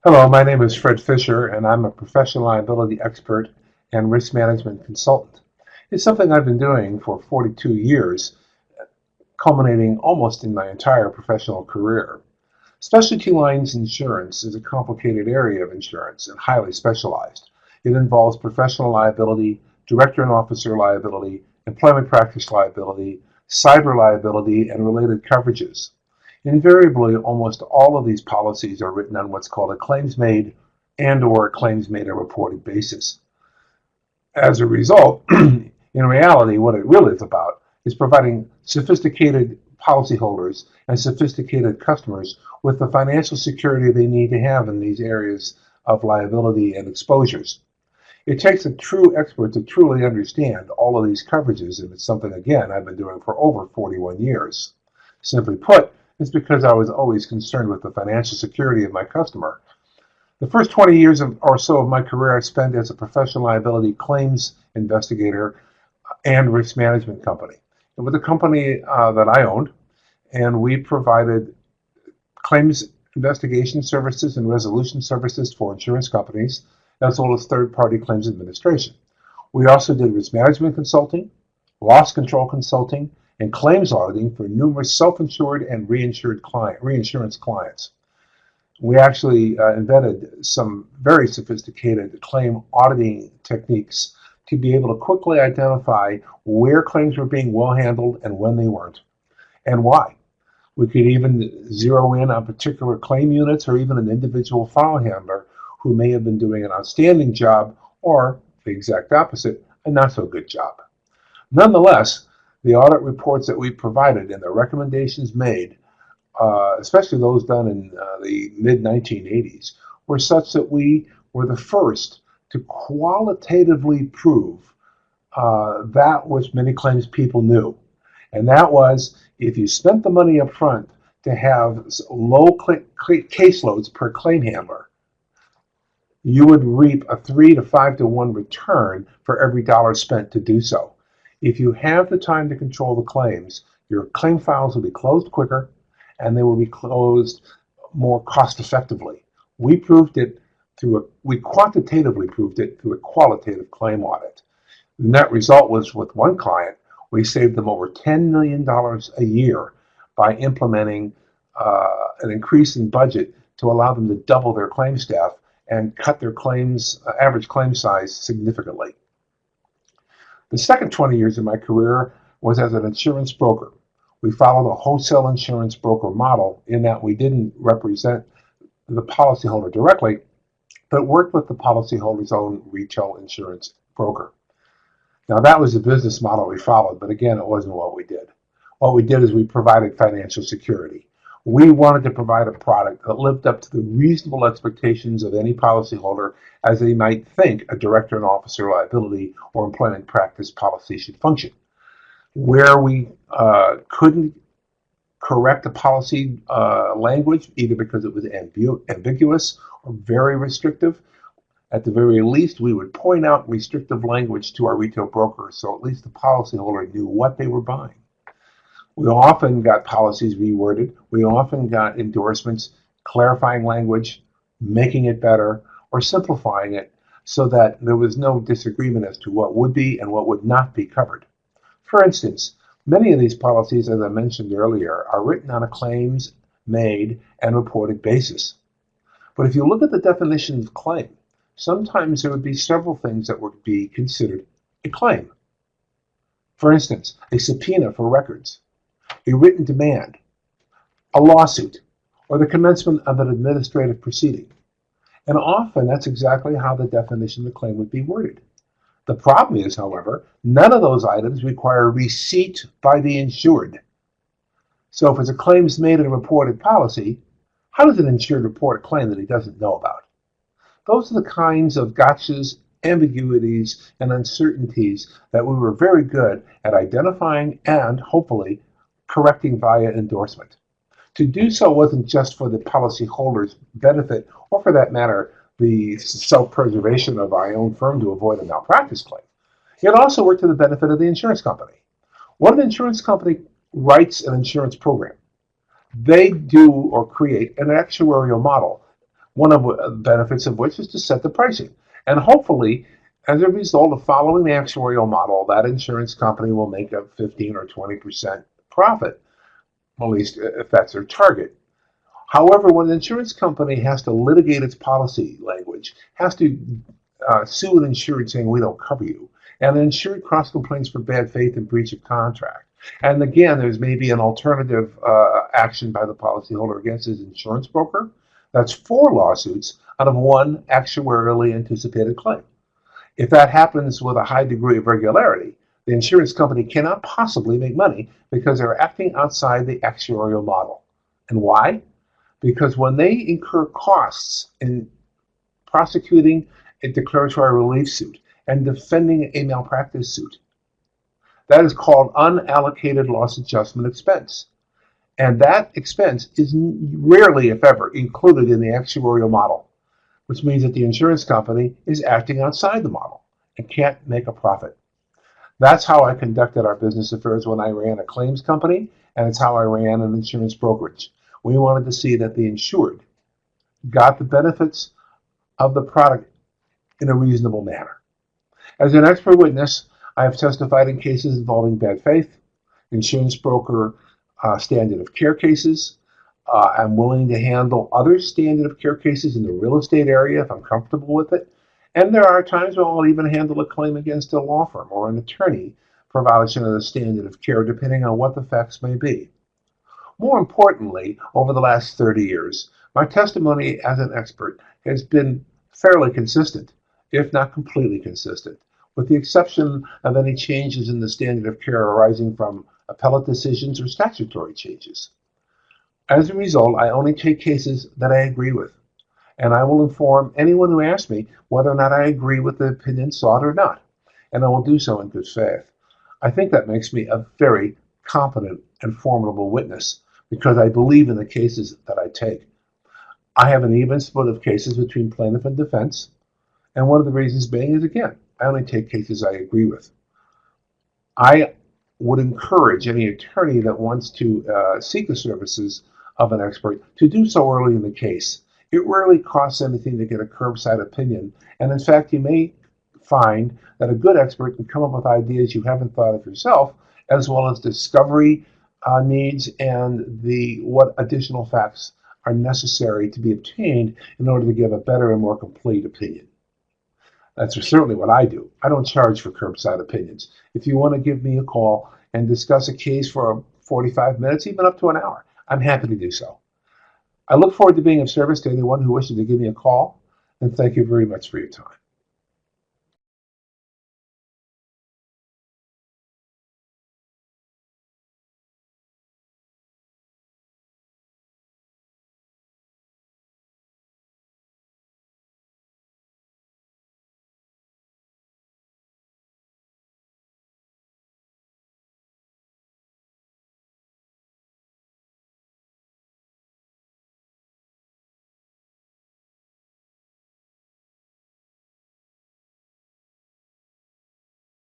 Hello, my name is Fred Fisher, and I'm a professional liability expert and risk management consultant. It's something I've been doing for 42 years, culminating almost in my entire professional career. Specialty lines insurance is a complicated area of insurance and highly specialized. It involves professional liability, director and officer liability, employment practice liability, cyber liability, and related coverages. Invariably, almost all of these policies are written on what's called a claims-made and/or claims-made and reported basis. As a result, in reality, what it really is about is providing sophisticated policyholders and sophisticated customers with the financial security they need to have in these areas of liability and exposures. It takes a true expert to truly understand all of these coverages, and it's something, again, I've been doing for over 41 years. Simply put, it's because I was always concerned with the financial security of my customer. The first 20 years or so of my career I spent as a professional liability claims investigator and risk management company. It was a company that I owned, and we provided claims investigation services and resolution services for insurance companies, as well as third-party claims administration. We also did risk management consulting, loss control consulting, and claims auditing for numerous self-insured and reinsurance clients. We actually invented some very sophisticated claim auditing techniques to be able to quickly identify where claims were being well handled and when they weren't, and why. We could even zero in on particular claim units or even an individual file handler who may have been doing an outstanding job or, the exact opposite, a not so good job. Nonetheless, the audit reports that we provided and the recommendations made, especially those done in the mid-1980s, were such that we were the first to qualitatively prove that which many claims people knew. And that was, if you spent the money up front to have low caseloads per claim handler, you would reap a 3 to 5 to 1 return for every dollar spent to do so. If you have the time to control the claims, your claim files will be closed quicker and they will be closed more cost effectively. We quantitatively proved it through a qualitative claim audit. The net result was, with one client, we saved them over $10 million a year by implementing an increase in budget to allow them to double their claim staff and cut their average claim size significantly. The second 20 years of my career was as an insurance broker. We followed a wholesale insurance broker model in that we didn't represent the policyholder directly, but worked with the policyholder's own retail insurance broker. Now, that was the business model we followed, but again, it wasn't what we did. What we did is we provided financial security. We wanted to provide a product that lived up to the reasonable expectations of any policyholder as they might think a director and officer liability or employment practice policy should function. Where we couldn't correct the policy language, either because it was ambiguous or very restrictive, at the very least, we would point out restrictive language to our retail broker so at least the policyholder knew what they were buying. We often got policies reworded. We often got endorsements clarifying language, making it better, or simplifying it so that there was no disagreement as to what would be and what would not be covered. For instance, many of these policies, as I mentioned earlier, are written on a claims made and reported basis. But if you look at the definition of claim, sometimes there would be several things that would be considered a claim. For instance, a subpoena for records, a written demand, a lawsuit, or the commencement of an administrative proceeding. And often that's exactly how the definition of the claim would be worded. The problem is, however, none of those items require receipt by the insured. So if it's a claims made and reported policy, how does an insured report a claim that he doesn't know about? Those are the kinds of gotchas, ambiguities, and uncertainties that we were very good at identifying and, hopefully, correcting via endorsement. To do so wasn't just for the policyholder's benefit, or for that matter, the self-preservation of our own firm to avoid a malpractice claim. It also worked to the benefit of the insurance company. When an insurance company writes an insurance program, they do or create an actuarial model One of the benefits of which is to set the pricing. And hopefully, as a result of following the actuarial model, that insurance company will make a 15 or 20% profit, at least if that's their target. However, when an insurance company has to litigate its policy language, has to sue an insured saying we don't cover you, and an insured cross complains for bad faith and breach of contract, and again, there's maybe an alternative action by the policyholder against his insurance broker, that's 4 lawsuits out of 1 actuarially anticipated claim. If that happens with a high degree of regularity, the insurance company cannot possibly make money because they're acting outside the actuarial model. And why? Because when they incur costs in prosecuting a declaratory relief suit and defending a malpractice suit, that is called unallocated loss adjustment expense. And that expense is rarely, if ever, included in the actuarial model, which means that the insurance company is acting outside the model and can't make a profit. That's how I conducted our business affairs when I ran a claims company, and it's how I ran an insurance brokerage. We wanted to see that the insured got the benefits of the product in a reasonable manner. As an expert witness, I have testified in cases involving bad faith, insurance broker standard of care cases. I'm willing to handle other standard of care cases in the real estate area if I'm comfortable with it. And there are times when I'll even handle a claim against a law firm or an attorney for violation of the standard of care, depending on what the facts may be. More importantly, over the last 30 years, my testimony as an expert has been fairly consistent, if not completely consistent, with the exception of any changes in the standard of care arising from appellate decisions or statutory changes. As a result, I only take cases that I agree with, and I will inform anyone who asks me whether or not I agree with the opinion sought or not, and I will do so in good faith. I think that makes me a very competent and formidable witness because I believe in the cases that I take. I have an even split of cases between plaintiff and defense, and one of the reasons being is, again, I only take cases I agree with. I would encourage any attorney that wants to seek the services of an expert to do so early in the case. It rarely costs anything to get a curbside opinion, and in fact, you may find that a good expert can come up with ideas you haven't thought of yourself, as well as discovery needs and what additional facts are necessary to be obtained in order to give a better and more complete opinion. That's certainly what I do. I don't charge for curbside opinions. If you want to give me a call and discuss a case for 45 minutes, even up to an hour, I'm happy to do so. I look forward to being of service to anyone who wishes to give me a call, and thank you very much for your time.